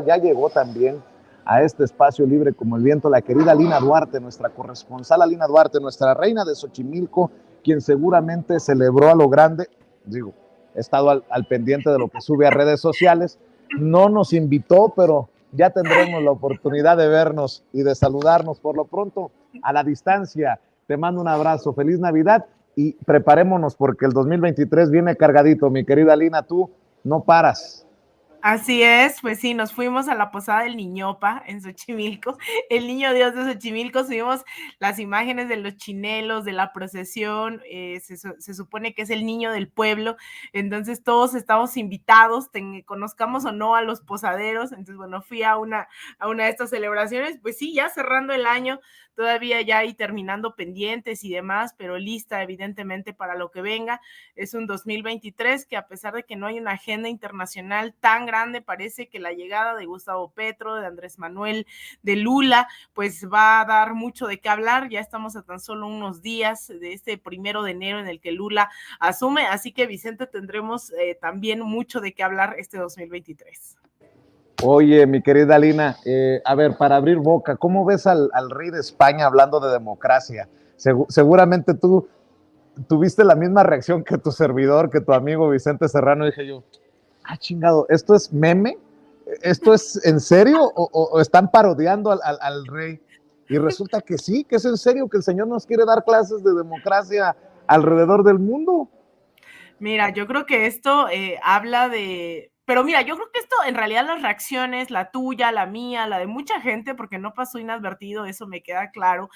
Ya llegó también a este espacio libre como el viento la querida Lina Duarte, nuestra corresponsal Lina Duarte, nuestra reina de Xochimilco, quien seguramente celebró a lo grande. Digo, he estado al pendiente de lo que sube a redes sociales. No nos invitó, pero ya tendremos la oportunidad de vernos y de saludarnos por lo pronto a la distancia. Te mando un abrazo, feliz Navidad y preparémonos porque el 2023 viene cargadito, mi querida Lina, tú no paras. Así es, pues sí, nos fuimos a la posada del Niñopa en Xochimilco, el niño Dios de Xochimilco, subimos las imágenes de los chinelos, de la procesión, se supone que es el niño del pueblo, entonces todos estamos invitados, conozcamos o no a los posaderos, entonces bueno, fui a una de estas celebraciones, pues sí, ya cerrando el año, todavía ya y terminando pendientes y demás, pero lista evidentemente para lo que venga. Es un 2023 que a pesar de que no hay una agenda internacional tan grande, parece que la llegada de Gustavo Petro, de Andrés Manuel, de Lula, pues va a dar mucho de qué hablar. Ya estamos a tan solo unos días de este 1 de enero en el que Lula asume, así que Vicente tendremos también mucho de qué hablar este 2023. Oye, mi querida Lina, a ver, para abrir boca, ¿cómo ves al rey de España hablando de democracia? Seguramente tú tuviste la misma reacción que tu servidor, que tu amigo Vicente Serrano. Dije yo, chingado, ¿esto es meme? ¿Esto es en serio o están parodiando al rey? Y resulta que sí, que es en serio, que el señor nos quiere dar clases de democracia alrededor del mundo. Mira, yo creo que esto habla de... Pero mira, yo creo que esto en realidad las reacciones, la tuya, la mía, la de mucha gente, porque no pasó inadvertido, eso me queda claro,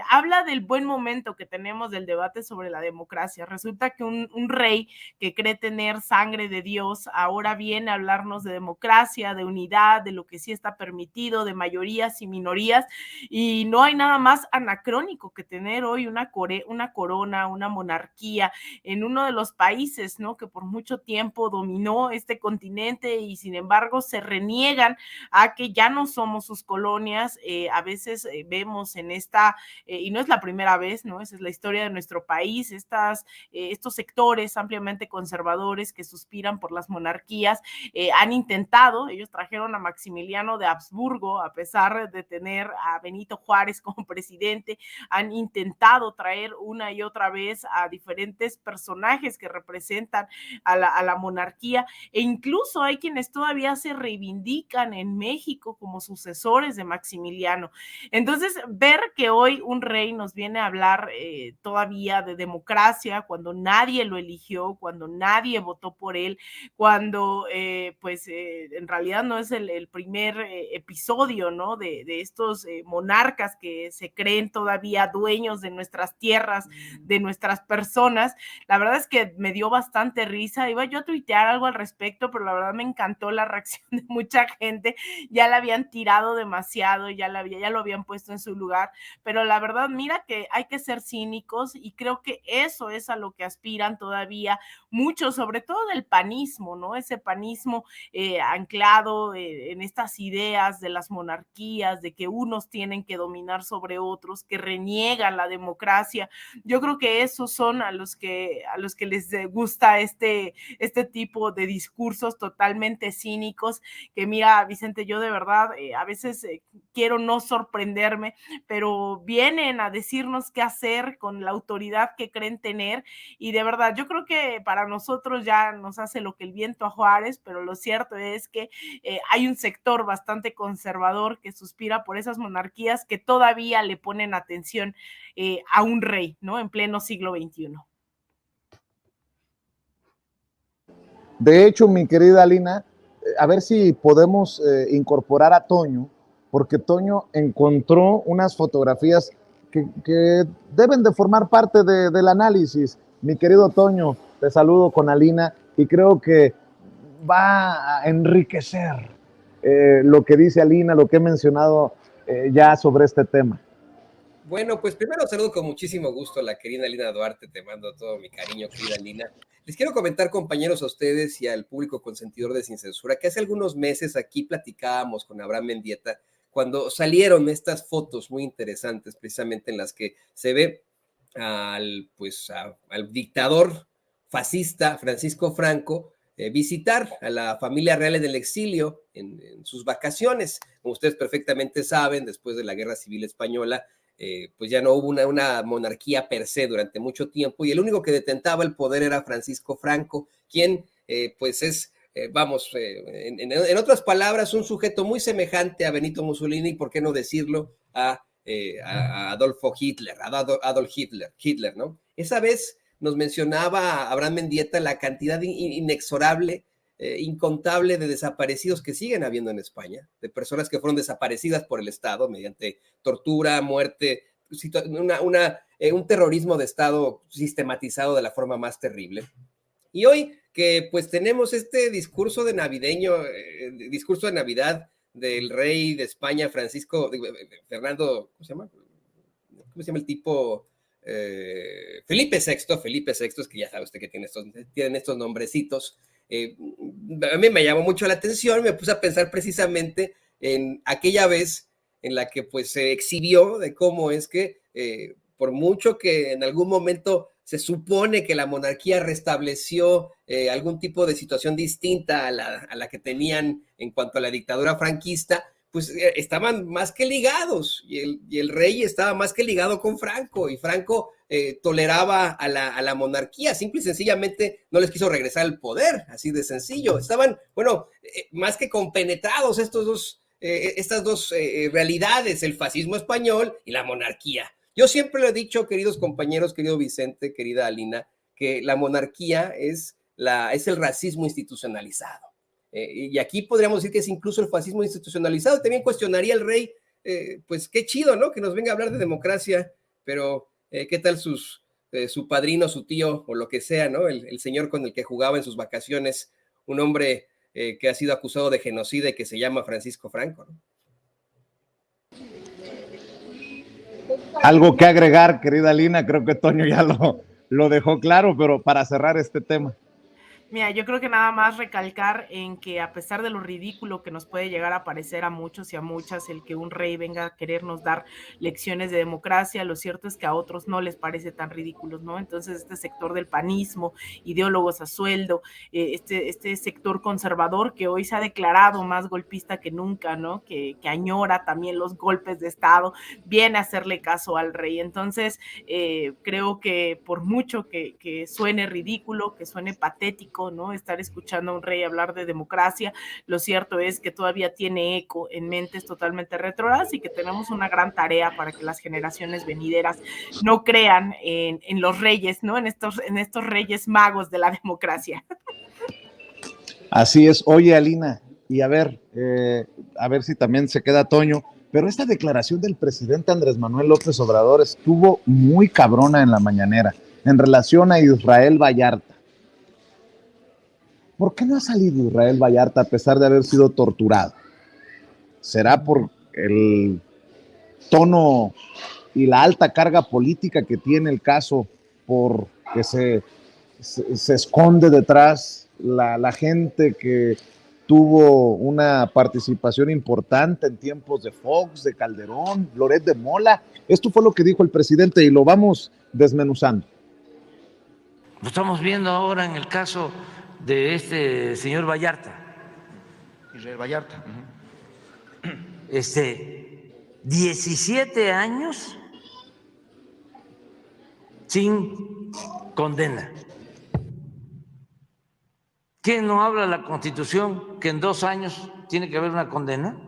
habla del buen momento que tenemos del debate sobre la democracia. Resulta que un rey que cree tener sangre de Dios ahora viene a hablarnos de democracia, de unidad, de lo que sí está permitido, de mayorías y minorías, y no hay nada más anacrónico que tener hoy una corona, una monarquía en uno de los países, ¿no? Que por mucho tiempo dominó este continente y sin embargo se reniegan a que ya no somos sus colonias. A veces vemos en esta, y no es la primera vez, ¿no? Esa es la historia de nuestro país, estos sectores ampliamente conservadores que suspiran por las monarquías, han intentado, ellos trajeron a Maximiliano de Habsburgo, a pesar de tener a Benito Juárez como presidente, han intentado traer una y otra vez a diferentes personajes que representan a la monarquía, e incluso hay quienes todavía se reivindican en México como sucesores de Maximiliano. Entonces, ver que hoy un rey nos viene a hablar todavía de democracia, cuando nadie lo eligió, cuando nadie votó por él, cuando en realidad no es el primer episodio, ¿no? De estos monarcas que se creen todavía dueños de nuestras tierras, de nuestras personas. La verdad es que me dio bastante risa. Iba yo a tuitear algo al respecto, pero la verdad me encantó la reacción de mucha gente. Ya la habían tirado demasiado, ya lo habían puesto en su lugar, pero la verdad, mira que hay que ser cínicos y creo que eso es a lo que aspiran todavía muchos, sobre todo del panismo, ¿no? Ese panismo anclado en estas ideas de las monarquías, de que unos tienen que dominar sobre otros, que reniegan la democracia. Yo creo que esos son a los que les gusta este tipo de discursos totalmente cínicos, que mira, Vicente, yo de verdad a veces quiero no sorprenderme, pero vienen a decirnos qué hacer con la autoridad que creen tener, y de verdad yo creo que para nosotros ya nos hace lo que el viento a Juárez, pero lo cierto es que hay un sector bastante conservador que suspira por esas monarquías que todavía le ponen atención a un rey, ¿no? En pleno siglo XXI. De hecho, mi querida Lina, a ver si podemos incorporar a Toño, porque Toño encontró unas fotografías que deben de formar parte del análisis. Mi querido Toño, te saludo con Alina y creo que va a enriquecer lo que dice Alina, lo que he mencionado ya sobre este tema. Bueno, pues primero saludo con muchísimo gusto a la querida Lina Duarte, te mando todo mi cariño, querida Lina. Les quiero comentar, compañeros, a ustedes y al público consentidor de Sin Censura, que hace algunos meses aquí platicábamos con Abraham Mendieta cuando salieron estas fotos muy interesantes, precisamente en las que se ve al dictador fascista Francisco Franco visitar a la familia real en el exilio en sus vacaciones. Como ustedes perfectamente saben, después de la Guerra Civil Española, pues ya no hubo una monarquía per se durante mucho tiempo, y el único que detentaba el poder era Francisco Franco, quien pues es, en otras palabras, un sujeto muy semejante a Benito Mussolini, por qué no decirlo, a Adolfo Hitler, Adolf Hitler, ¿no? Esa vez nos mencionaba Abraham Mendieta la cantidad inexorable, incontable de desaparecidos que siguen habiendo en España, de personas que fueron desaparecidas por el Estado mediante tortura, muerte, un terrorismo de Estado sistematizado de la forma más terrible. Y hoy que pues tenemos este discurso de discurso de Navidad del rey de España, Fernando, ¿cómo se llama? ¿Cómo se llama el tipo? Felipe VI, es que ya sabe usted que tienen estos nombrecitos. A mí me llamó mucho la atención, me puse a pensar precisamente en aquella vez en la que pues se exhibió de cómo es que por mucho que en algún momento se supone que la monarquía restableció algún tipo de situación distinta a la que tenían en cuanto a la dictadura franquista, pues estaban más que ligados, y el rey estaba más que ligado con Franco, y Franco toleraba a la monarquía, simple y sencillamente no les quiso regresar el poder, así de sencillo. Estaban, bueno, más que compenetrados estas dos realidades, el fascismo español y la monarquía. Yo siempre lo he dicho, queridos compañeros, querido Vicente, querida Alina, que la monarquía es el racismo institucionalizado. Y aquí podríamos decir que es incluso el fascismo institucionalizado. También cuestionaría al rey, pues qué chido, ¿no? Que nos venga a hablar de democracia, pero ¿qué tal su padrino, su tío o lo que sea, ¿no? El señor con el que jugaba en sus vacaciones, un hombre que ha sido acusado de genocida y que se llama Francisco Franco, ¿no? Algo que agregar, querida Lina, creo que Toño ya lo dejó claro, pero para cerrar este tema. Mira, yo creo que nada más recalcar en que a pesar de lo ridículo que nos puede llegar a parecer a muchos y a muchas el que un rey venga a querernos dar lecciones de democracia, lo cierto es que a otros no les parece tan ridículo, ¿no? Entonces este sector del panismo, ideólogos a sueldo, este sector conservador que hoy se ha declarado más golpista que nunca, ¿no? Que añora también los golpes de Estado, viene a hacerle caso al rey. Entonces creo que por mucho que suene ridículo, que suene patético, ¿no? Estar escuchando a un rey hablar de democracia, lo cierto es que todavía tiene eco en mentes totalmente retrógradas y que tenemos una gran tarea para que las generaciones venideras no crean en los reyes, ¿no? En estos reyes magos de la democracia. Así es. Oye, Alina, y a ver si también se queda Toño, pero esta declaración del presidente Andrés Manuel López Obrador estuvo muy cabrona en la mañanera en relación a Israel Vallarta. ¿Por qué no ha salido Israel Vallarta a pesar de haber sido torturado? ¿Será por el tono y la alta carga política que tiene el caso, porque se esconde detrás la gente que tuvo una participación importante en tiempos de Fox, de Calderón, Loret de Mola? Esto fue lo que dijo el presidente y lo vamos desmenuzando. Lo estamos viendo ahora en el caso de este señor Vallarta. Israel Vallarta. 17 años sin condena. ¿Qué no habla la Constitución que en 2 años tiene que haber una condena?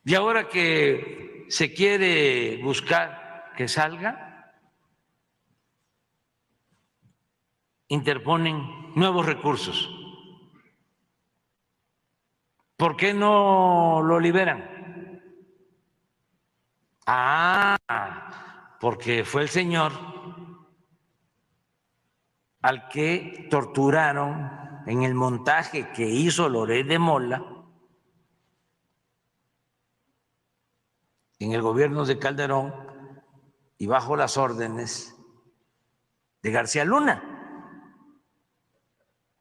Y ahora que se quiere buscar que salga, interponen nuevos recursos. ¿Por qué no lo liberan? Porque fue el señor al que torturaron en el montaje que hizo Loret de Mola en el gobierno de Calderón y bajo las órdenes de García Luna.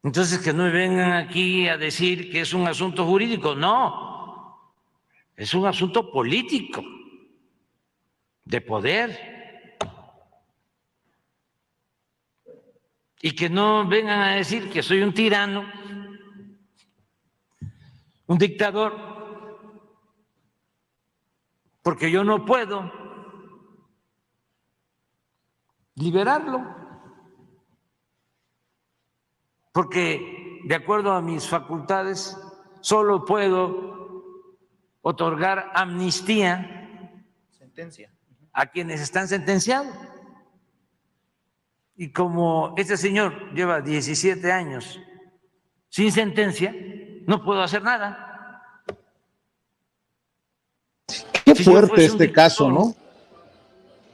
Entonces, que no me vengan aquí a decir que es un asunto jurídico. No, es un asunto político, de poder. y que no vengan a decir que soy un tirano, un dictador, porque yo no puedo liberarlo, porque de acuerdo a mis facultades solo puedo otorgar amnistía Sentencia. a quienes están sentenciados. Y como este señor lleva 17 años sin sentencia, no puedo hacer nada. Qué Si yo fuerte fuese un este caso, dictador, ¿no?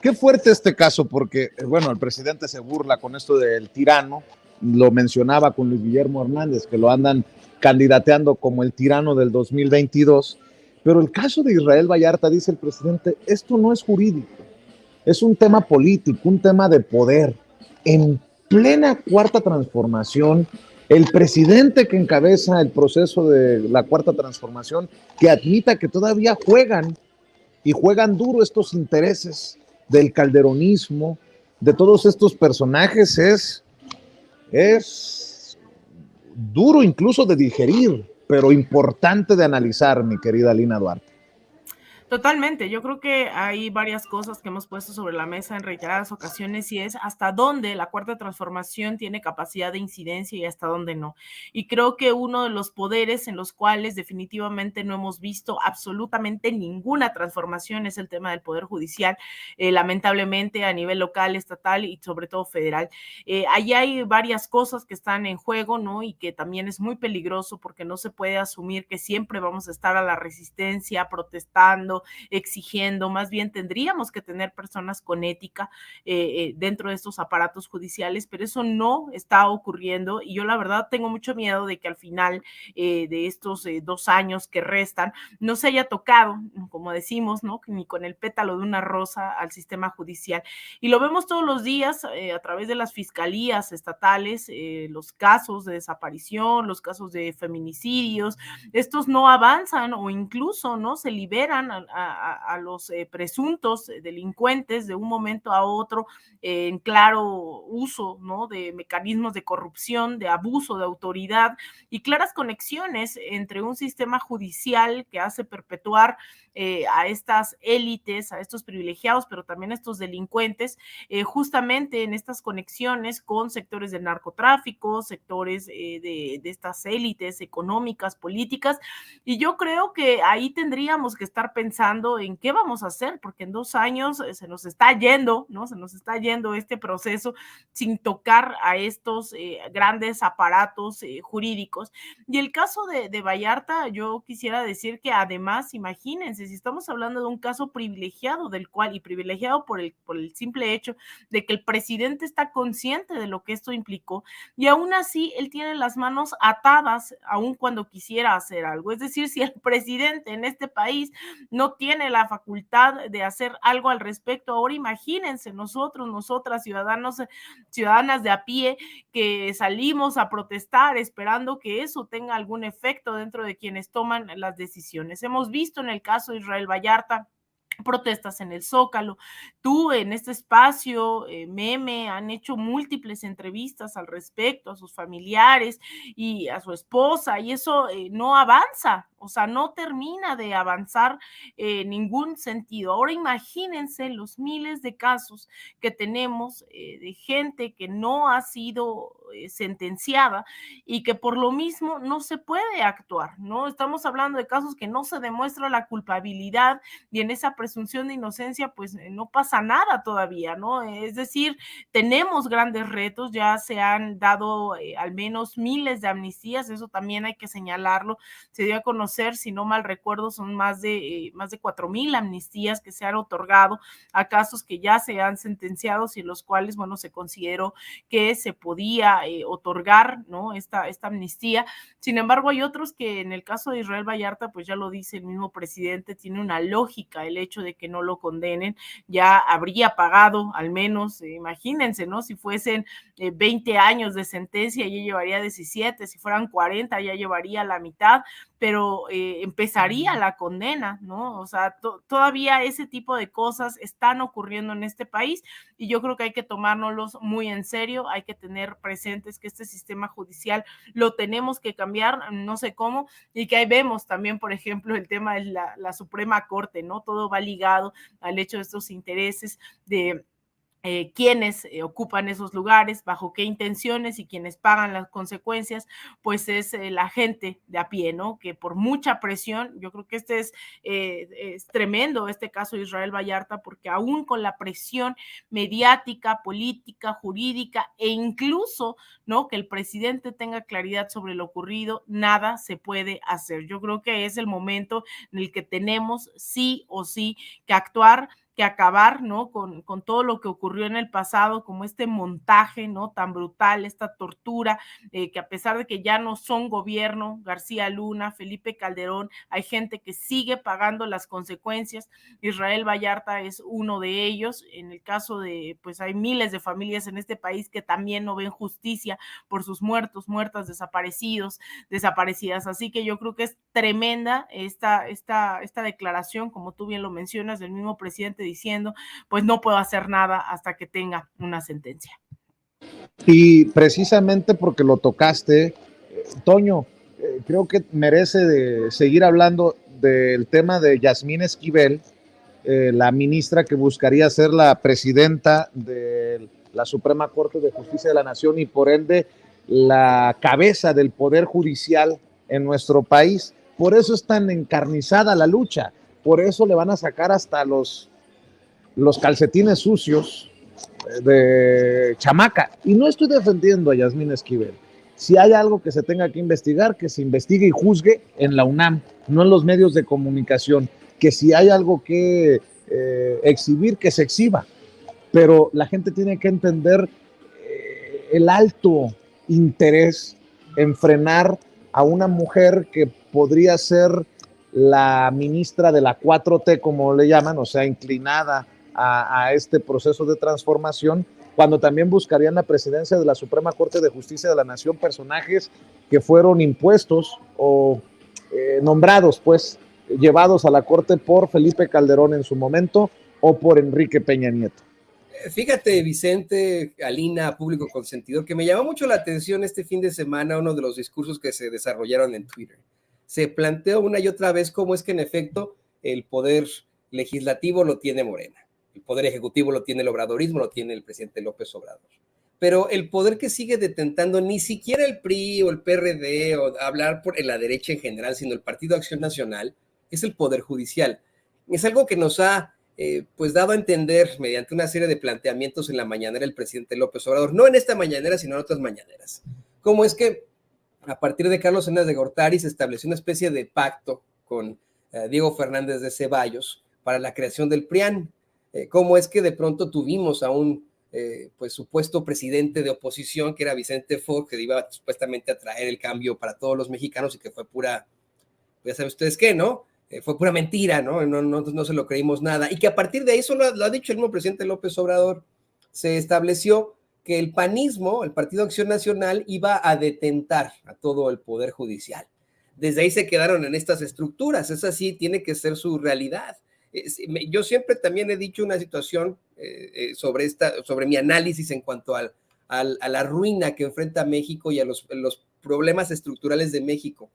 Qué fuerte este caso, porque, bueno, el presidente se burla con esto del tirano, lo mencionaba con Luis Guillermo Hernández, que lo andan candidateando como el tirano del 2022, pero el caso de Israel Vallarta, dice el presidente, esto no es jurídico, es un tema político, un tema de poder. En plena cuarta transformación, el presidente que encabeza el proceso de la cuarta transformación, que admita que todavía juegan y juegan duro estos intereses del calderonismo, de todos estos personajes, es duro incluso de digerir, pero importante de analizar, mi querida Lina Duarte. Totalmente, yo creo que hay varias cosas que hemos puesto sobre la mesa en reiteradas ocasiones y es hasta dónde la cuarta transformación tiene capacidad de incidencia y hasta dónde no. Y creo que uno de los poderes en los cuales definitivamente no hemos visto absolutamente ninguna transformación es el tema del poder judicial, lamentablemente a nivel local, estatal y sobre todo federal. Allí hay varias cosas que están en juego, ¿no? Y que también es muy peligroso porque no se puede asumir que siempre vamos a estar a la resistencia, protestando, exigiendo, más bien tendríamos que tener personas con ética dentro de estos aparatos judiciales, pero eso no está ocurriendo y yo la verdad tengo mucho miedo de que al final de estos 2 años que restan no se haya tocado, como decimos, ¿no? Ni con el pétalo de una rosa al sistema judicial. Y lo vemos todos los días a través de las fiscalías estatales, los casos de desaparición, los casos de feminicidios, estos no avanzan o incluso no se liberan a los presuntos delincuentes de un momento a otro en claro uso, ¿no? De mecanismos de corrupción, de abuso de autoridad y claras conexiones entre un sistema judicial que hace perpetuar a estas élites, a estos privilegiados, pero también a estos delincuentes, justamente en estas conexiones con sectores del narcotráfico, sectores de estas élites económicas, políticas, y yo creo que ahí tendríamos que estar pensando en qué vamos a hacer, porque en 2 años se nos está yendo, ¿no? Se nos está yendo este proceso sin tocar a estos grandes aparatos jurídicos. Y el caso de Vallarta, yo quisiera decir que además, imagínense, si estamos hablando de un caso privilegiado del cual, y privilegiado por el simple hecho de que el presidente está consciente de lo que esto implicó, y aún así él tiene las manos atadas, aun cuando quisiera hacer algo. Es decir, si el presidente en este país no tiene la facultad de hacer algo al respecto, ahora imagínense nosotros, nosotras, ciudadanas de a pie, que salimos a protestar esperando que eso tenga algún efecto dentro de quienes toman las decisiones. Hemos visto en el caso de Israel Vallarta protestas en el Zócalo. Tú en este espacio, Meme, han hecho múltiples entrevistas al respecto a sus familiares y a su esposa, y eso no avanza, o sea, no termina de avanzar en ningún sentido. Ahora imagínense los miles de casos que tenemos de gente que no ha sido sentenciada y que por lo mismo no se puede actuar, ¿no? Estamos hablando de casos que no se demuestra la culpabilidad y en esa presunción de inocencia pues no pasa nada todavía, ¿no? Es decir, tenemos grandes retos, ya se han dado al menos miles de amnistías, eso también hay que señalarlo, se dio a conocer, si no mal recuerdo, son más de 4,000 amnistías que se han otorgado a casos que ya se han sentenciado y en los cuales, bueno, se consideró que se podía otorgar, ¿no? esta amnistía. Sin embargo, hay otros que en el caso de Israel Vallarta, pues ya lo dice el mismo presidente, tiene una lógica el hecho de que no lo condenen, ya habría pagado al menos, imagínense, ¿no? Si fuesen 20 años de sentencia, ya llevaría 17, si fueran 40, ya llevaría la mitad, pero empezaría la condena, ¿no? O sea, todavía ese tipo de cosas están ocurriendo en este país y yo creo que hay que tomárnoslos muy en serio, hay que tener presentes que este sistema judicial lo tenemos que cambiar, no sé cómo, y que ahí vemos también, por ejemplo, el tema de la Suprema Corte, ¿no? Todo va ligado al hecho de estos intereses de quienes ocupan esos lugares, bajo qué intenciones y quienes pagan las consecuencias, pues es la gente de a pie, ¿no? Que por mucha presión, yo creo que es tremendo este caso de Israel Vallarta, porque aún con la presión mediática, política, jurídica e incluso, ¿no? Que el presidente tenga claridad sobre lo ocurrido, nada se puede hacer. Yo creo que es el momento en el que tenemos sí o sí que actuar, que acabar, ¿no? Con todo lo que ocurrió en el pasado, como este montaje, ¿no? Tan brutal, esta tortura, que a pesar de que ya no son gobierno, García Luna, Felipe Calderón, hay gente que sigue pagando las consecuencias. Israel Vallarta es uno de ellos. En el caso de, pues hay miles de familias en este país que también no ven justicia por sus muertos, muertas, desaparecidos, desaparecidas. Así que yo creo que es tremenda esta declaración, como tú bien lo mencionas, del mismo presidente diciendo, pues no puedo hacer nada hasta que tenga una sentencia. Y precisamente porque lo tocaste, Toño, creo que merece de seguir hablando del tema de Yasmín Esquivel, la ministra que buscaría ser la presidenta de la Suprema Corte de Justicia de la Nación y por ende la cabeza del Poder Judicial en nuestro país. Por eso es tan encarnizada la lucha, por eso le van a sacar hasta los calcetines sucios de chamaca. Y no estoy defendiendo a Yasmín Esquivel. Si hay algo que se tenga que investigar, que se investigue y juzgue en la UNAM, no en los medios de comunicación. Que si hay algo que exhibir, que se exhiba. Pero la gente tiene que entender el alto interés en frenar a una mujer que podría ser la ministra de la 4T, como le llaman, o sea, inclinada a este proceso de transformación, cuando también buscarían la presidencia de la Suprema Corte de Justicia de la Nación personajes que fueron impuestos o nombrados, pues, llevados a la Corte por Felipe Calderón en su momento o por Enrique Peña Nieto. Fíjate, Vicente, Alina, público consentidor, que me llamó mucho la atención este fin de semana uno de los discursos que se desarrollaron en Twitter. Se planteó una y otra vez cómo es que en efecto el poder legislativo lo tiene Morena, el poder ejecutivo lo tiene el obradorismo, lo tiene el presidente López Obrador. Pero el poder que sigue detentando ni siquiera el PRI o el PRD o hablar por la derecha en general, sino el Partido Acción Nacional, es el poder judicial. Es algo que nos ha pues dado a entender mediante una serie de planteamientos en la mañanera el presidente López Obrador, no en esta mañanera, sino en otras mañaneras. Cómo es que a partir de Carlos Salinas de Gortari se estableció una especie de pacto con Diego Fernández de Ceballos para la creación del PRIAN. Cómo es que de pronto tuvimos a un pues supuesto presidente de oposición que era Vicente Fox, que iba supuestamente a traer el cambio para todos los mexicanos y que fue pura, ya saben ustedes qué, ¿no? Fue pura mentira, ¿no? No se lo creímos nada. Y que a partir de eso, lo ha dicho el mismo presidente López Obrador, se estableció que el panismo, el Partido Acción Nacional, iba a detentar a todo el Poder Judicial. Desde ahí se quedaron en estas estructuras. Es así, tiene que ser su realidad. Yo siempre también he dicho una situación sobre mi análisis en cuanto a la ruina que enfrenta México y a los problemas estructurales de México.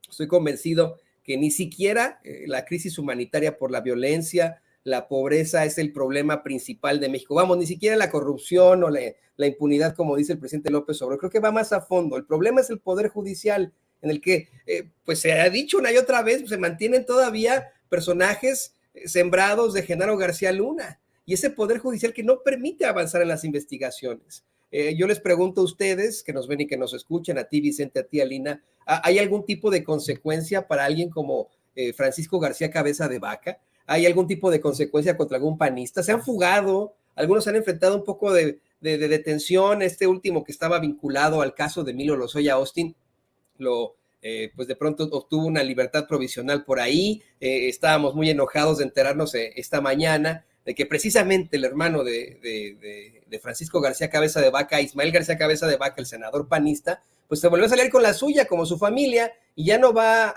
Estoy convencido que ni siquiera la crisis humanitaria por la violencia, la pobreza es el problema principal de México. Vamos, ni siquiera la corrupción o la impunidad, como dice el presidente López Obrador. Creo que va más a fondo. El problema es el Poder Judicial, en el que, pues se ha dicho una y otra vez, se mantienen todavía personajes sembrados de Genaro García Luna. Y ese Poder Judicial que no permite avanzar en las investigaciones. Yo les pregunto a ustedes, que nos ven y que nos escuchan, a ti, Vicente, a ti, Alina, ¿hay algún tipo de consecuencia para alguien como Francisco García Cabeza de Vaca? ¿Hay algún tipo de consecuencia contra algún panista? ¿Se han fugado? Algunos han enfrentado un poco de de detención, este último que estaba vinculado al caso de Emilio Lozoya Austin, pues de pronto obtuvo una libertad provisional por ahí. Estábamos muy enojados de enterarnos esta mañana de que precisamente el hermano de Francisco García Cabeza de Vaca, Ismael García Cabeza de Vaca, el senador panista, pues se volvió a salir con la suya, como su familia, y ya no va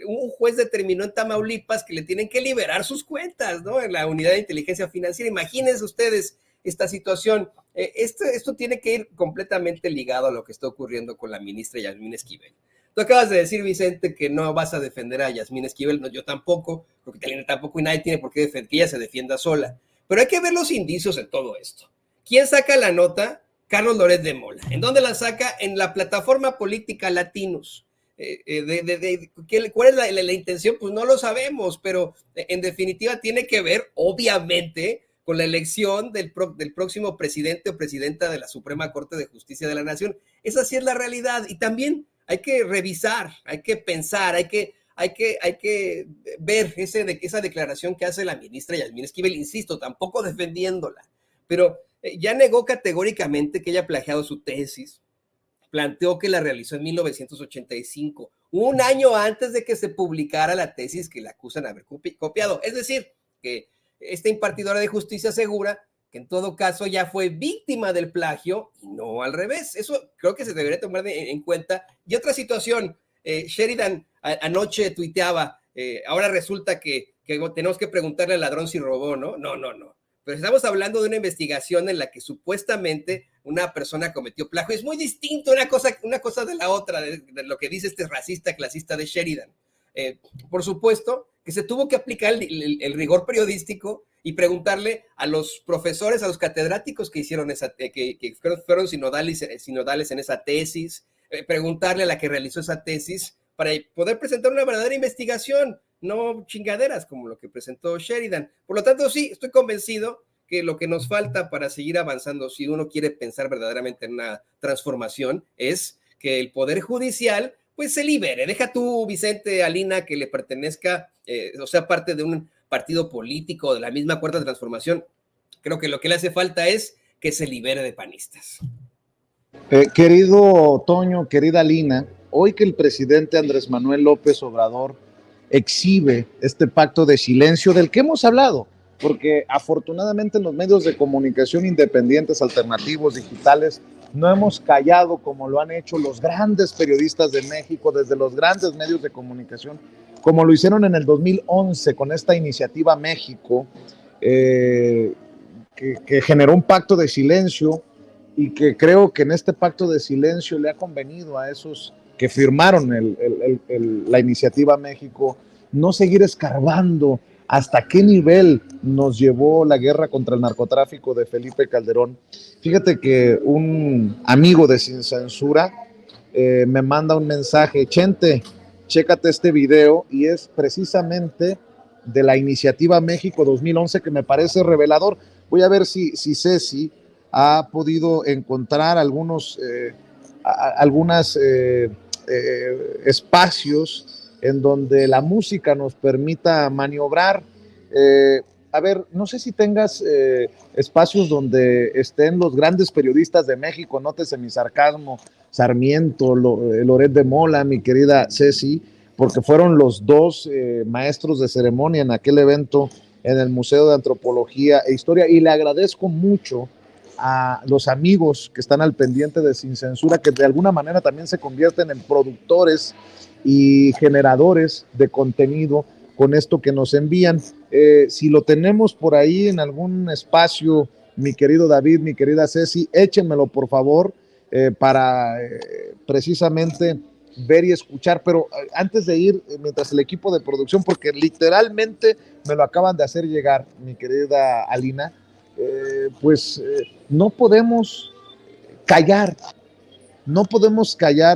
un juez determinó en Tamaulipas que le tienen que liberar sus cuentas, ¿no? En la unidad de inteligencia financiera. Imagínense ustedes esta situación. Esto tiene que ir completamente ligado a lo que está ocurriendo con la ministra Yasmín Esquivel. Tú acabas de decir, Vicente, que no vas a defender a Yasmín Esquivel. No, yo tampoco, porque Talina tampoco, y nadie tiene por qué defender, que ella se defienda sola. Pero hay que ver los indicios en todo esto. ¿Quién saca la nota? Carlos Loret de Mola. ¿En dónde la saca? En la plataforma política Latinos. ¿Cuál es la intención? Pues no lo sabemos, pero en definitiva tiene que ver, obviamente, con la elección del próximo presidente o presidenta de la Suprema Corte de Justicia de la Nación. Esa sí es la realidad. Y también hay que revisar, hay que pensar, hay que ver esa declaración que hace la ministra Yasmín Esquivel, insisto, tampoco defendiéndola, pero ya negó categóricamente que haya plagiado su tesis, planteó que la realizó en 1985, un año antes de que se publicara la tesis que la acusan de haber copiado. Es decir, que esta impartidora de justicia asegura que en todo caso ya fue víctima del plagio y no al revés. Eso creo que se debería tomar en cuenta. Y otra situación, Sheridan anoche tuiteaba, ahora resulta que tenemos que preguntarle al ladrón si robó, ¿no? No. Pero estamos hablando de una investigación en la que supuestamente una persona cometió plagio. Es muy distinto una cosa de la otra, de lo que dice este racista clasista de Sheridan. Por supuesto que se tuvo que aplicar el rigor periodístico y preguntarle a los profesores, a los catedráticos que hicieron que fueron sinodales en esa tesis, preguntarle a la que realizó esa tesis para poder presentar una verdadera investigación, no chingaderas como lo que presentó Sheridan. Por lo tanto, sí, estoy convencido que lo que nos falta para seguir avanzando, si uno quiere pensar verdaderamente en una transformación, es que el Poder Judicial pues se libere. Deja tú, Vicente, Alina, que le pertenezca, o sea, parte de un partido político de la misma Cuarta Transformación. Creo que lo que le hace falta es que se libere de panistas. Querido Toño, querida Alina, hoy que el presidente Andrés Manuel López Obrador exhibe este pacto de silencio del que hemos hablado, porque afortunadamente en los medios de comunicación independientes, alternativos, digitales, no hemos callado como lo han hecho los grandes periodistas de México, desde los grandes medios de comunicación, como lo hicieron en el 2011 con esta iniciativa México, que generó un pacto de silencio y que creo que en este pacto de silencio le ha convenido a esos que firmaron la iniciativa México no seguir escarbando hasta qué nivel nos llevó la guerra contra el narcotráfico de Felipe Calderón. Fíjate que un amigo de Sin Censura me manda un mensaje: Chente, chécate este video, y es precisamente de la iniciativa México 2011 que me parece revelador. Voy a ver si Ceci ha podido encontrar algunos espacios en donde la música nos permita maniobrar. A ver, no sé si tengas espacios donde estén los grandes periodistas de México, nótese mi sarcasmo, Sarmiento, Loret de Mola, mi querida Ceci, porque fueron los dos maestros de ceremonia en aquel evento en el Museo de Antropología e Historia, y le agradezco mucho a los amigos que están al pendiente de Sin Censura, que de alguna manera también se convierten en productores y generadores de contenido con esto que nos envían. Si lo tenemos por ahí en algún espacio, mi querido David, mi querida Ceci, échenmelo por favor, para precisamente ver y escuchar. Pero antes de ir, mientras el equipo de producción, porque literalmente me lo acaban de hacer llegar, mi querida Alina, no podemos callar,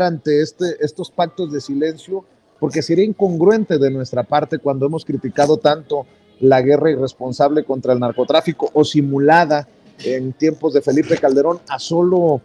ante estos pactos de silencio, porque sería incongruente de nuestra parte cuando hemos criticado tanto la guerra irresponsable contra el narcotráfico o simulada en tiempos de Felipe Calderón, a solo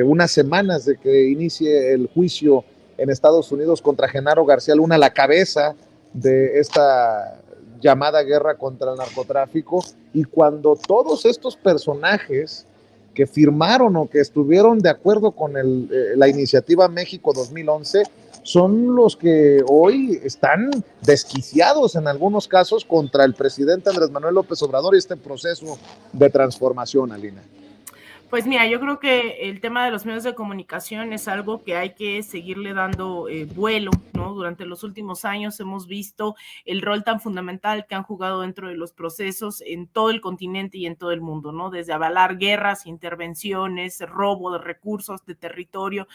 unas semanas de que inicie el juicio en Estados Unidos contra Genaro García Luna, la cabeza de esta llamada guerra contra el narcotráfico, y cuando todos estos personajes que firmaron o que estuvieron de acuerdo con la iniciativa México 2011 son los que hoy están desquiciados en algunos casos contra el presidente Andrés Manuel López Obrador y este proceso de transformación, Alina. Pues mira, yo creo que el tema de los medios de comunicación es algo que hay que seguirle dando vuelo, ¿no? Durante los últimos años hemos visto el rol tan fundamental que han jugado dentro de los procesos en todo el continente y en todo el mundo, ¿no? Desde avalar guerras, intervenciones, robo de recursos, de territorio,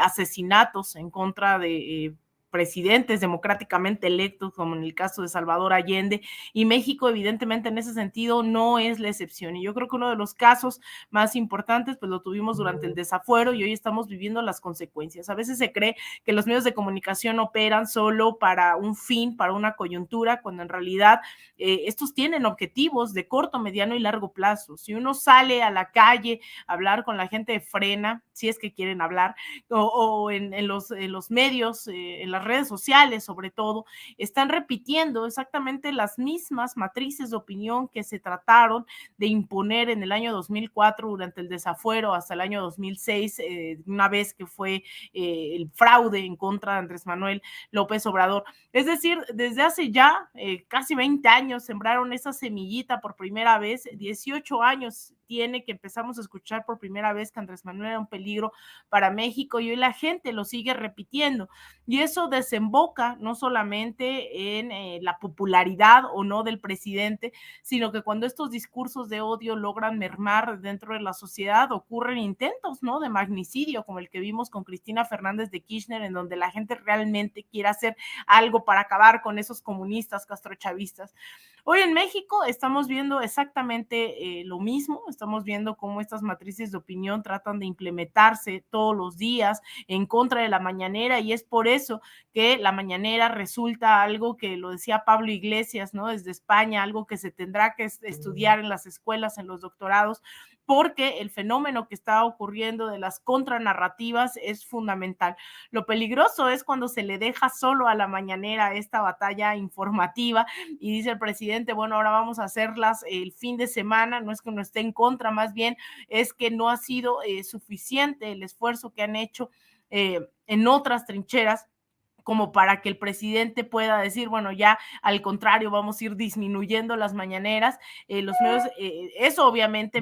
asesinatos en contra de presidentes democráticamente electos, como en el caso de Salvador Allende, y México evidentemente en ese sentido no es la excepción. Y yo creo que uno de los casos más importantes pues lo tuvimos durante el desafuero y hoy estamos viviendo las consecuencias. A veces se cree que los medios de comunicación operan solo para un fin, para una coyuntura, cuando en realidad estos tienen objetivos de corto, mediano y largo plazo. Si uno sale a la calle a hablar con la gente de Frena, si es que quieren hablar, o en los medios, en las redes sociales sobre todo, están repitiendo exactamente las mismas matrices de opinión que se trataron de imponer en el año 2004 durante el desafuero hasta el año 2006, una vez que fue el fraude en contra de Andrés Manuel López Obrador. Es decir, desde hace ya casi 20 años sembraron esa semillita por primera vez, 18 años tiene que empezamos a escuchar por primera vez que Andrés Manuel era un peligro para México y hoy la gente lo sigue repitiendo. Y eso desemboca no solamente en la popularidad o no del presidente, sino que cuando estos discursos de odio logran mermar dentro de la sociedad, ocurren intentos, ¿no?, de magnicidio, como el que vimos con Cristina Fernández de Kirchner, en donde la gente realmente quiere hacer algo para acabar con esos comunistas castrochavistas. Hoy en México estamos viendo exactamente lo mismo, estamos viendo cómo estas matrices de opinión tratan de implementarse todos los días en contra de la mañanera, y es por eso que la mañanera resulta algo que lo decía Pablo Iglesias, ¿no?, desde España, algo que se tendrá que estudiar en las escuelas, en los doctorados, porque el fenómeno que está ocurriendo de las contranarrativas es fundamental. Lo peligroso es cuando se le deja solo a la mañanera esta batalla informativa y dice el presidente, bueno, ahora vamos a hacerlas el fin de semana. No es que uno esté en contra, más bien es que no ha sido suficiente el esfuerzo que han hecho en otras trincheras como para que el presidente pueda decir, bueno, ya al contrario, vamos a ir disminuyendo las mañaneras. Los medios, eso obviamente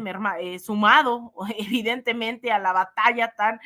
sumado evidentemente a la batalla tan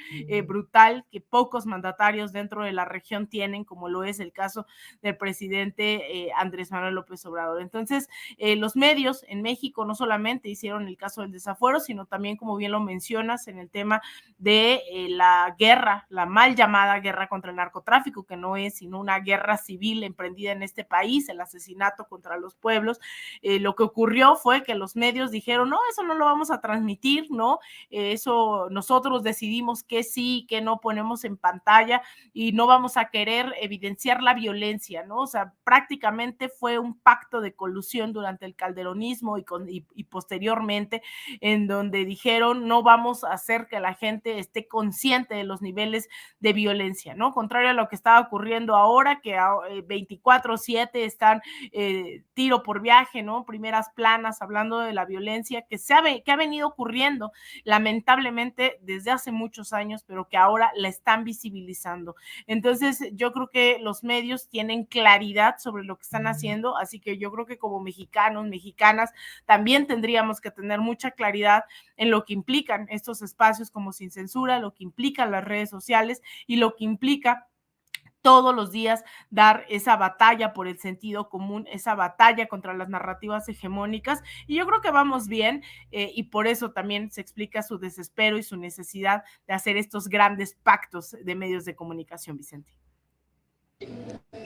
brutal que pocos mandatarios dentro de la región tienen, como lo es el caso del presidente Andrés Manuel López Obrador. Entonces, los medios en México no solamente hicieron el caso del desafuero, sino también, como bien lo mencionas, en el tema de la guerra, la mal llamada guerra contra el narcotráfico, que no es sino una guerra civil emprendida en este país, el asesinato contra los pueblos. Lo que ocurrió fue que los medios dijeron, no, eso no lo vamos a transmitir, ¿no? Eso nosotros decidimos que sí, que no ponemos en pantalla y no vamos a querer evidenciar la violencia, ¿no? O sea, prácticamente fue un pacto de colusión durante el calderonismo y posteriormente, en donde dijeron, no vamos a hacer que la gente esté consciente de los niveles de violencia, ¿no? Contrario a lo que estaba ocurriendo ahora, que 24/7 están tiro por viaje, ¿no? Primeras planas hablando de la violencia que ha venido ocurriendo lamentablemente desde hace muchos años, pero que ahora la están visibilizando. Entonces, yo creo que los medios tienen claridad sobre lo que están haciendo, así que yo creo que como mexicanos, mexicanas, también tendríamos que tener mucha claridad en lo que implican estos espacios como Sin Censura, lo que implican las redes sociales y lo que implica todos los días dar esa batalla por el sentido común, esa batalla contra las narrativas hegemónicas, y yo creo que vamos bien, y por eso también se explica su desespero y su necesidad de hacer estos grandes pactos de medios de comunicación, Vicente.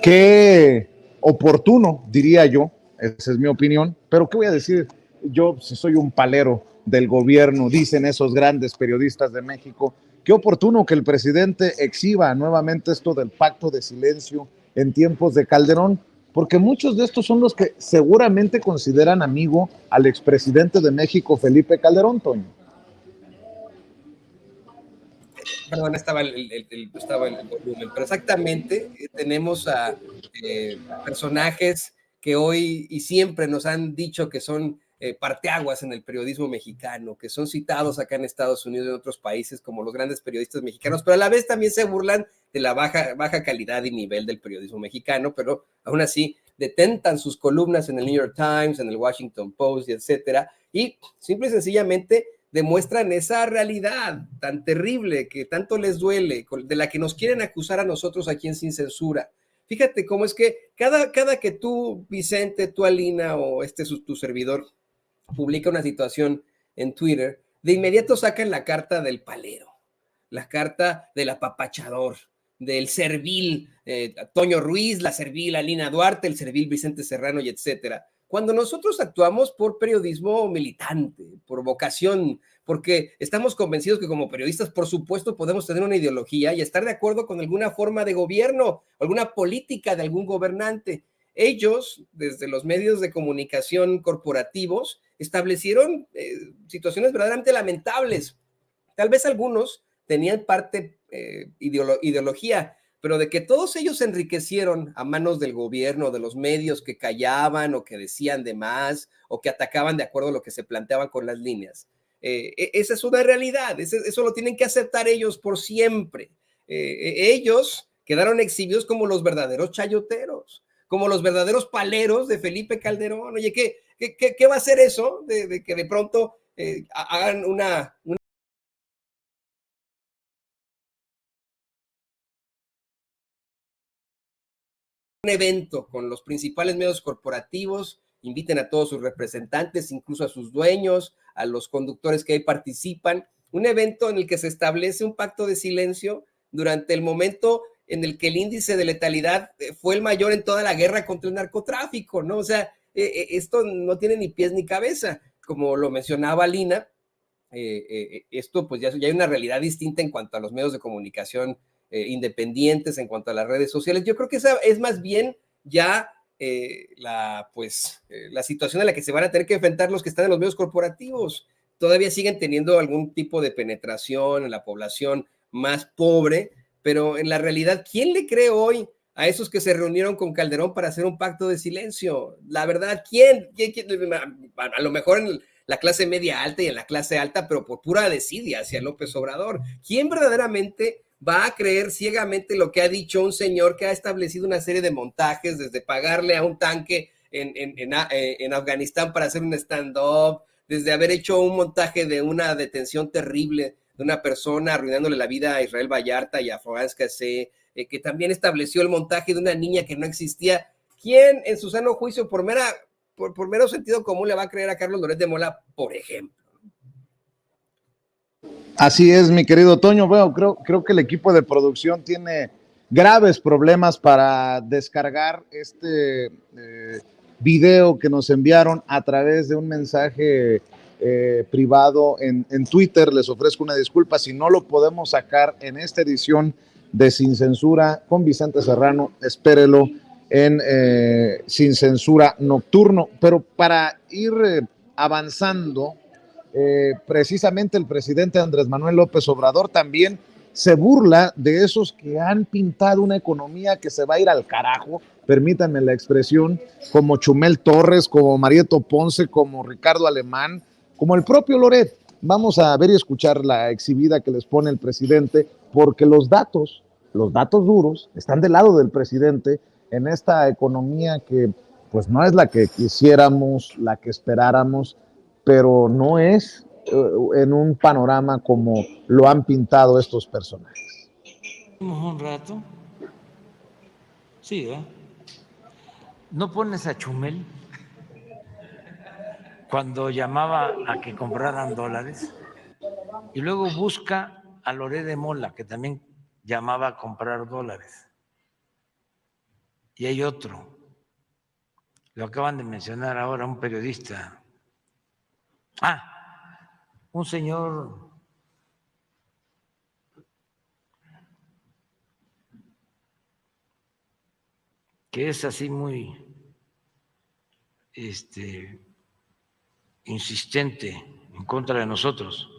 Qué oportuno, diría yo, esa es mi opinión, pero ¿qué voy a decir? Yo, si soy un palero del gobierno, dicen esos grandes periodistas de México, qué oportuno que el presidente exhiba nuevamente esto del pacto de silencio en tiempos de Calderón, porque muchos de estos son los que seguramente consideran amigo al expresidente de México, Felipe Calderón, Toño. Perdón, estaba el volumen, pero exactamente tenemos a personajes que hoy y siempre nos han dicho que son parteaguas en el periodismo mexicano, que son citados acá en Estados Unidos y en otros países como los grandes periodistas mexicanos, pero a la vez también se burlan de la baja calidad y nivel del periodismo mexicano, pero aún así detentan sus columnas en el New York Times, en el Washington Post, y etcétera, y simple y sencillamente demuestran esa realidad tan terrible que tanto les duele, de la que nos quieren acusar a nosotros aquí en Sin Censura. Fíjate cómo es que cada que tú, Vicente, tú, Alina, o tu servidor, publica una situación en Twitter, de inmediato sacan la carta del palero, la carta del apapachador, del servil Toño Ruiz, la servil Alina Duarte, el servil Vicente Serrano, y etcétera. Cuando nosotros actuamos por periodismo militante, por vocación, porque estamos convencidos que como periodistas, por supuesto, podemos tener una ideología y estar de acuerdo con alguna forma de gobierno, alguna política de algún gobernante. Ellos, desde los medios de comunicación corporativos, establecieron situaciones verdaderamente lamentables. Tal vez algunos tenían parte ideología, pero de que todos ellos se enriquecieron a manos del gobierno, de los medios que callaban o que decían de más o que atacaban de acuerdo a lo que se planteaban con las líneas. Esa es una realidad, eso lo tienen que aceptar ellos por siempre. Ellos quedaron exhibidos como los verdaderos chayoteros, como los verdaderos paleros de Felipe Calderón. Oye, ¿qué va a hacer eso de que de pronto hagan un evento con los principales medios corporativos, inviten a todos sus representantes, incluso a sus dueños, a los conductores que ahí participan, un evento en el que se establece un pacto de silencio durante el momento en el que el índice de letalidad fue el mayor en toda la guerra contra el narcotráfico, ¿no? O sea, esto no tiene ni pies ni cabeza, como lo mencionaba Lina. Esto pues ya hay una realidad distinta en cuanto a los medios de comunicación independientes, en cuanto a las redes sociales. Yo creo que esa es más bien ya la situación a la que se van a tener que enfrentar los que están en los medios corporativos. Todavía siguen teniendo algún tipo de penetración en la población más pobre, pero en la realidad, ¿quién le cree hoy a esos que se reunieron con Calderón para hacer un pacto de silencio? La verdad, ¿quién? A lo mejor en la clase media alta y en la clase alta, pero por pura desidia hacia López Obrador. ¿Quién verdaderamente va a creer ciegamente lo que ha dicho un señor que ha establecido una serie de montajes, desde pagarle a un tanque en Afganistán para hacer un stand-up, desde haber hecho un montaje de una detención terrible de una persona arruinándole la vida a Israel Vallarta y a Florence Cassé, que también estableció el montaje de una niña que no existía? ¿Quién en su sano juicio, por mero sentido común, le va a creer a Carlos Loret de Mola, por ejemplo? Así es, mi querido Toño. Bueno, creo que el equipo de producción tiene graves problemas para descargar este video que nos enviaron a través de un mensaje privado en Twitter. Les ofrezco una disculpa si no lo podemos sacar en esta edición de Sin Censura con Vicente Serrano. Espérelo en Sin Censura Nocturno. Pero para ir avanzando, precisamente el presidente Andrés Manuel López Obrador también se burla de esos que han pintado una economía que se va a ir al carajo, permítanme la expresión, como Chumel Torres, como Marieto Ponce, como Ricardo Alemán, como el propio Loret. Vamos a ver y escuchar la exhibida que les pone el presidente, porque los datos duros están del lado del presidente en esta economía que pues no es la que quisiéramos, la que esperáramos, pero no es en un panorama como lo han pintado estos personajes. Un rato. Sí, ¿eh? ¿No pones a Chumel cuando llamaba a que compraran dólares? Y luego busca a Loret de Mola, que también llamaba a comprar dólares. Y hay otro, lo acaban de mencionar ahora, un periodista. Un señor que es así muy insistente en contra de nosotros.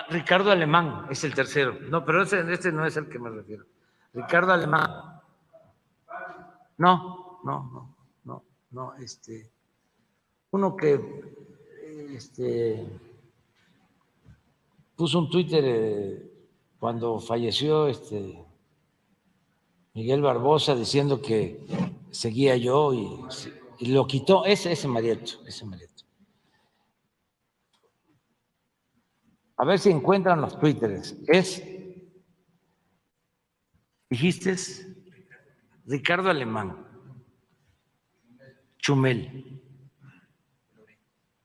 Ricardo Alemán es el tercero. No, pero este no es el que me refiero. Ricardo Alemán. No. uno que puso un Twitter cuando falleció Miguel Barbosa diciendo que seguía yo y lo quitó, ese Marieto. A ver si encuentran los Twitteres. Dijiste Ricardo Alemán, Chumel,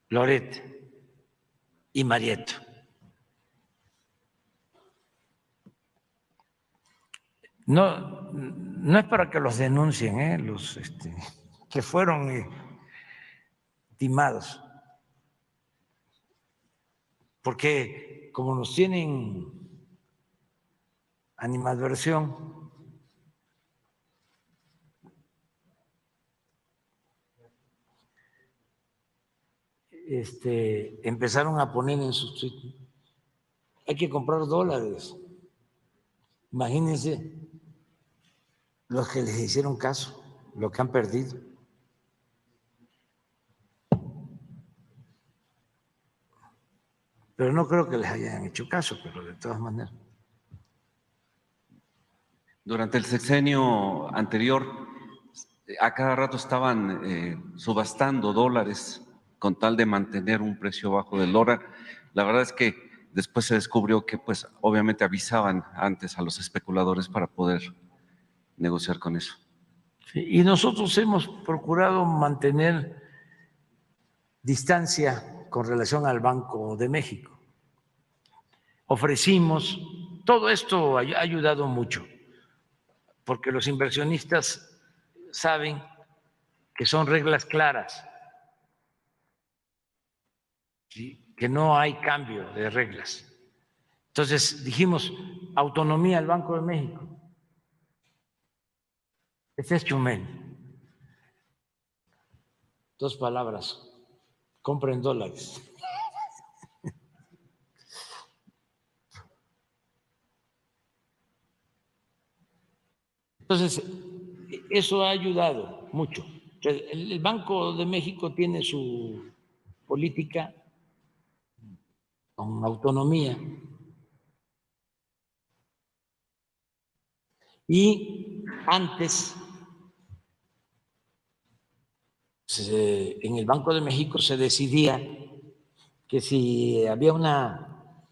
Loret y Marieto. No es para que los denuncien, los que fueron timados, porque como nos tienen animadversión, empezaron a poner en sus tweets, hay que comprar dólares. Imagínense los que les hicieron caso, lo que han perdido. Pero no creo que les hayan hecho caso, pero de todas maneras. Durante el sexenio anterior, a cada rato estaban subastando dólares con tal de mantener un precio bajo del dólar. La verdad es que después se descubrió que, pues, obviamente avisaban antes a los especuladores para poder negociar con eso. Sí, y nosotros hemos procurado mantener distancia con relación al Banco de México. Ofrecimos, todo esto ha ayudado mucho, porque los inversionistas saben que son reglas claras, ¿sí? Que no hay cambio de reglas. Entonces dijimos, autonomía al Banco de México. Ese es Chumel. 2 palabras, compren dólares. Entonces, eso ha ayudado mucho. El Banco de México tiene su política con autonomía y antes en el Banco de México se decidía que si había una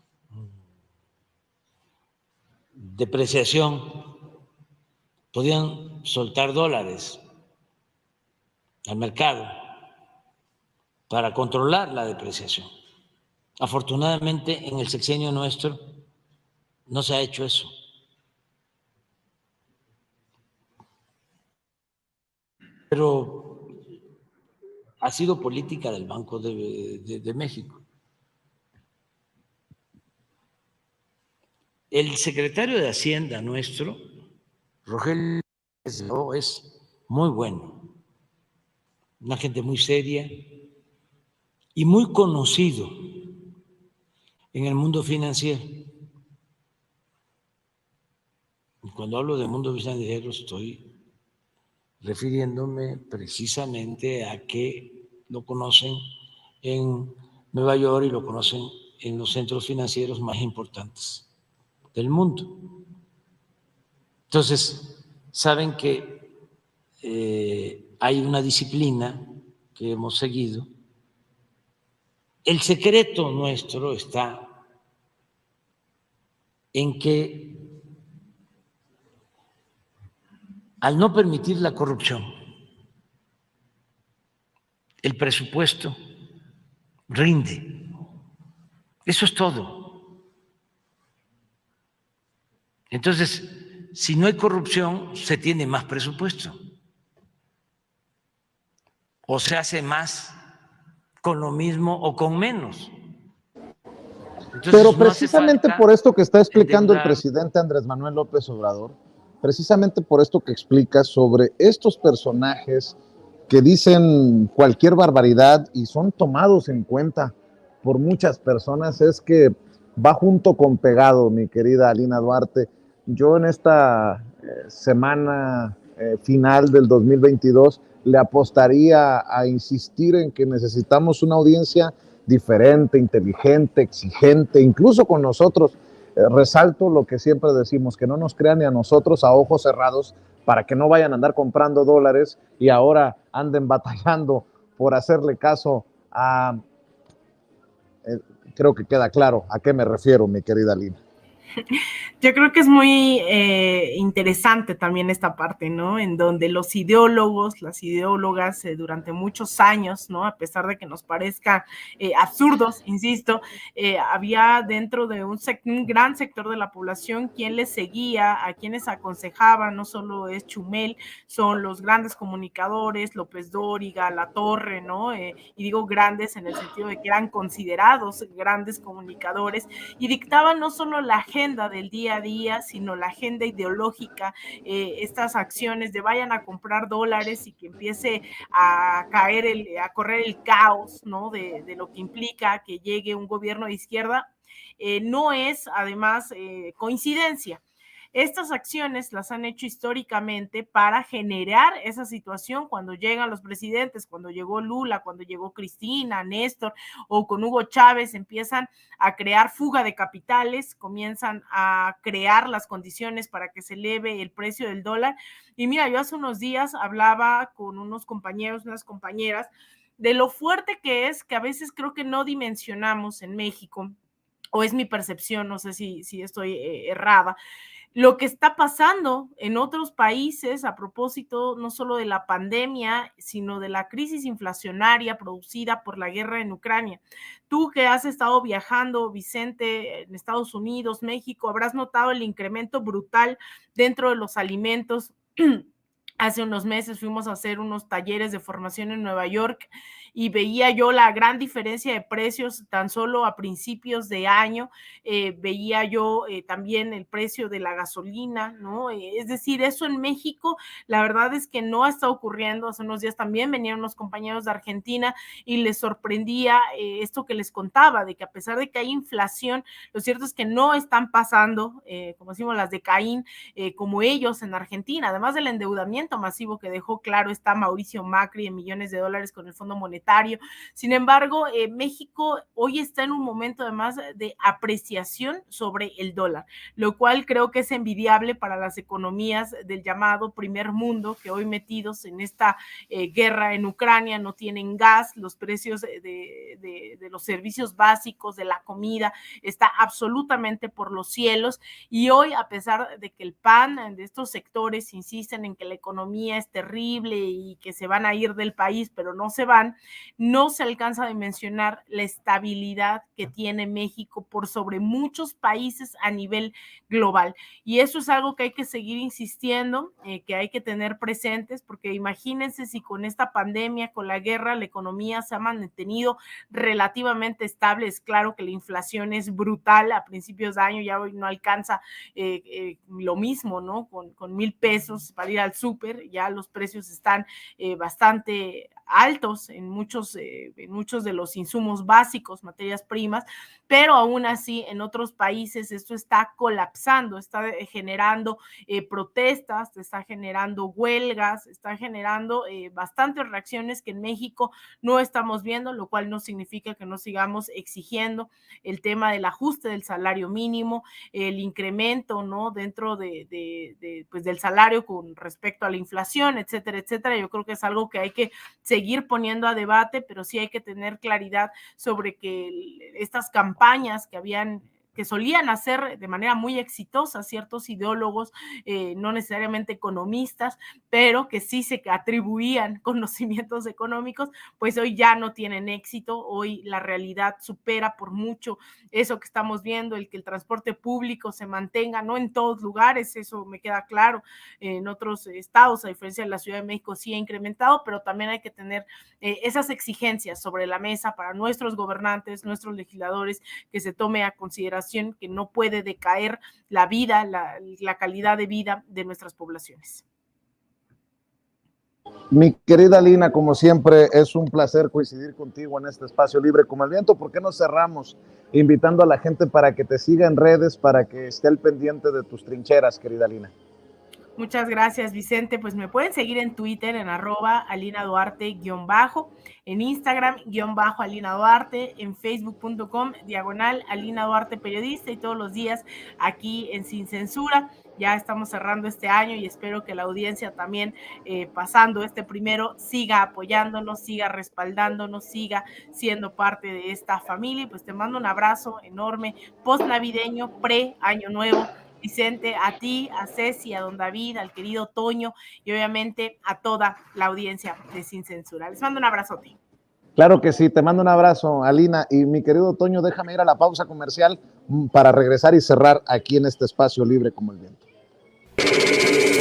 depreciación podían soltar dólares al mercado para controlar la depreciación. Afortunadamente, en el sexenio nuestro no se ha hecho eso. Pero ha sido política del Banco de México. El secretario de Hacienda nuestro, Rogelio, es muy bueno, una gente muy seria y muy conocido en el mundo financiero. Y cuando hablo de mundo financiero estoy refiriéndome precisamente a que lo conocen en Nueva York y lo conocen en los centros financieros más importantes del mundo. Entonces, saben que hay una disciplina que hemos seguido. El secreto nuestro está en que al no permitir la corrupción, el presupuesto rinde. Eso es todo. Entonces, si no hay corrupción, se tiene más presupuesto. O se hace más con lo mismo o con menos. Entonces, pero no precisamente por esto que está explicando el presidente Andrés Manuel López Obrador, precisamente por esto que explica sobre estos personajes que dicen cualquier barbaridad y son tomados en cuenta por muchas personas, es que va junto con pegado, mi querida Alina Duarte. Yo en esta semana final del 2022, le apostaría a insistir en que necesitamos una audiencia diferente, inteligente, exigente, incluso con nosotros. Resalto lo que siempre decimos, que no nos crean ni a nosotros a ojos cerrados para que no vayan a andar comprando dólares y ahora anden batallando por hacerle caso a... creo que queda claro a qué me refiero, mi querida Lina. Yo creo que es muy interesante también esta parte, ¿no? En donde los ideólogos, las ideólogas, durante muchos años, ¿no? A pesar de que nos parezcan absurdos, insisto, había dentro de un gran sector de la población quien les seguía, a quienes aconsejaban, no solo es Chumel, son los grandes comunicadores, López Dóriga, Latorre, ¿no? Y digo grandes en el sentido de que eran considerados grandes comunicadores y dictaban no solo la agenda del día a día, sino la agenda ideológica, estas acciones de vayan a comprar dólares y que empiece a correr el caos, ¿no? De lo que implica que llegue un gobierno de izquierda, no es además coincidencia. Estas acciones las han hecho históricamente para generar esa situación cuando llegan los presidentes, cuando llegó Lula, cuando llegó Cristina, Néstor o con Hugo Chávez, empiezan a crear fuga de capitales, comienzan a crear las condiciones para que se eleve el precio del dólar. Y mira, yo hace unos días hablaba con unos compañeros, unas compañeras, de lo fuerte que es, que a veces creo que no dimensionamos en México, o es mi percepción, no sé si estoy errada, lo que está pasando en otros países a propósito no solo de la pandemia, sino de la crisis inflacionaria producida por la guerra en Ucrania. Tú que has estado viajando, Vicente, en Estados Unidos, México, habrás notado el incremento brutal dentro de los alimentos. Hace unos meses fuimos a hacer unos talleres de formación en Nueva York y veía yo la gran diferencia de precios tan solo a principios de año. Veía yo también el precio de la gasolina, ¿no? Es decir, eso en México, la verdad es que no está ocurriendo. Hace unos días también venían unos compañeros de Argentina y les sorprendía esto que les contaba, de que a pesar de que hay inflación, lo cierto es que no están pasando, como decimos, las de Caín, como ellos en Argentina, además del endeudamiento masivo que dejó claro está Mauricio Macri en millones de dólares con el Fondo Monetario. Sin embargo, México hoy está en un momento además de apreciación sobre el dólar, lo cual creo que es envidiable para las economías del llamado primer mundo, que hoy metidos en esta guerra en Ucrania no tienen gas, los precios de los servicios básicos, de la comida, está absolutamente por los cielos, y hoy, a pesar de que el PAN de estos sectores insisten en que la economía es terrible y que se van a ir del país, pero no se van, no se alcanza a mencionar la estabilidad que tiene México por sobre muchos países a nivel global. Y eso es algo que hay que seguir insistiendo, que hay que tener presentes, porque imagínense si con esta pandemia, con la guerra, la economía se ha mantenido relativamente estable. Es claro que la inflación es brutal, a principios de año ya hoy no alcanza lo mismo, ¿no? Con 1,000 pesos para ir al súper, ya los precios están bastante altos en muchos de los insumos básicos, materias primas, pero aún así en otros países esto está colapsando, está generando protestas, está generando huelgas, está generando bastantes reacciones que en México no estamos viendo, lo cual no significa que no sigamos exigiendo el tema del ajuste del salario mínimo, el incremento, ¿no? Dentro pues del salario con respecto a la inflación, etcétera, etcétera. Yo creo que es algo que hay que seguir poniendo a debate, pero sí hay que tener claridad sobre que estas campañas que solían hacer de manera muy exitosa ciertos ideólogos, no necesariamente economistas, pero que sí se atribuían conocimientos económicos, pues hoy ya no tienen éxito. Hoy la realidad supera por mucho eso que estamos viendo, el que el transporte público se mantenga, no en todos lugares, eso me queda claro, en otros estados, a diferencia de la Ciudad de México, sí ha incrementado, pero también hay que tener esas exigencias sobre la mesa para nuestros gobernantes, nuestros legisladores, que se tome a consideración que no puede decaer la vida, la calidad de vida de nuestras poblaciones. Mi querida Lina, como siempre, es un placer coincidir contigo en este espacio libre como el viento. ¿Por qué no cerramos invitando a la gente para que te siga en redes, para que esté al pendiente de tus trincheras, querida Lina? Muchas gracias, Vicente. Pues me pueden seguir en Twitter en @AlinaDuarte_, en Instagram _Alina Duarte, en facebook.com/Alina Duarte Periodista, y todos los días aquí en Sin Censura. Ya estamos cerrando este año y espero que la audiencia también, pasando este primero, siga apoyándonos, siga respaldándonos, siga siendo parte de esta familia. Y pues te mando un abrazo enorme, post navideño, pre-año nuevo, Vicente, a ti, a Ceci, a don David, al querido Toño y obviamente a toda la audiencia de Sin Censura. Les mando un abrazote. Claro que sí, te mando un abrazo, Alina. Y mi querido Toño, déjame ir a la pausa comercial para regresar y cerrar aquí en este espacio libre como el viento.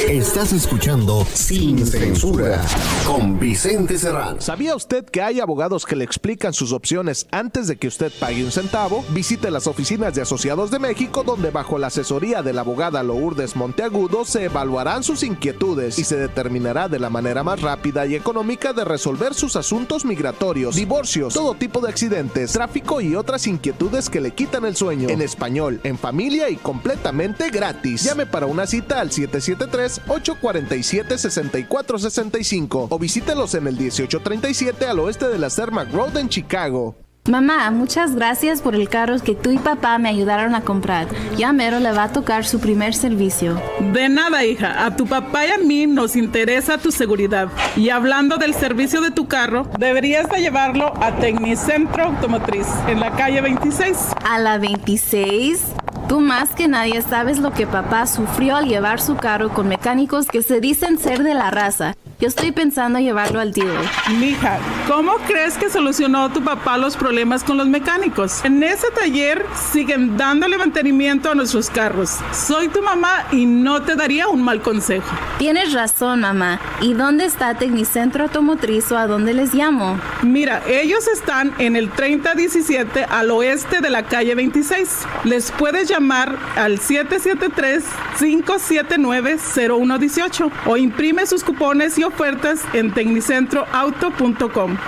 Estás escuchando Sin Censura con Vicente Serrano. ¿Sabía usted que hay abogados que le explican sus opciones antes de que usted pague un centavo? Visite las oficinas de Asociados de México, donde bajo la asesoría de la abogada Lourdes Monteagudo se evaluarán sus inquietudes y se determinará de la manera más rápida y económica de resolver sus asuntos migratorios, divorcios, todo tipo de accidentes, tráfico y otras inquietudes que le quitan el sueño. En español, en familia y completamente gratis. Llame para una cita al 773-847-6465 o visítelos en el 1837 al oeste de la Cermak Road en Chicago. Mamá, muchas gracias por el carro que tú y papá me ayudaron a comprar. Ya mero le va a tocar su primer servicio. De nada, hija. A tu papá y a mí nos interesa tu seguridad. Y hablando del servicio de tu carro, deberías de llevarlo a Tecnicentro Automotriz, en la calle 26. ¿A la 26? Tú más que nadie sabes lo que papá sufrió al llevar su carro con mecánicos que se dicen ser de la raza. Yo estoy pensando llevarlo al dealer. Mija, ¿cómo crees que solucionó tu papá los problemas con los mecánicos? En ese taller siguen dándole mantenimiento a nuestros carros. Soy tu mamá y no te daría un mal consejo. Tienes razón, mamá. ¿Y dónde está Tecnicentro Automotriz o a dónde les llamo? Mira, ellos están en el 3017 al oeste de la calle 26. Les puedes llamar al 773-579-0118 o imprime sus cupones y ofertas en tecnicentroauto.com.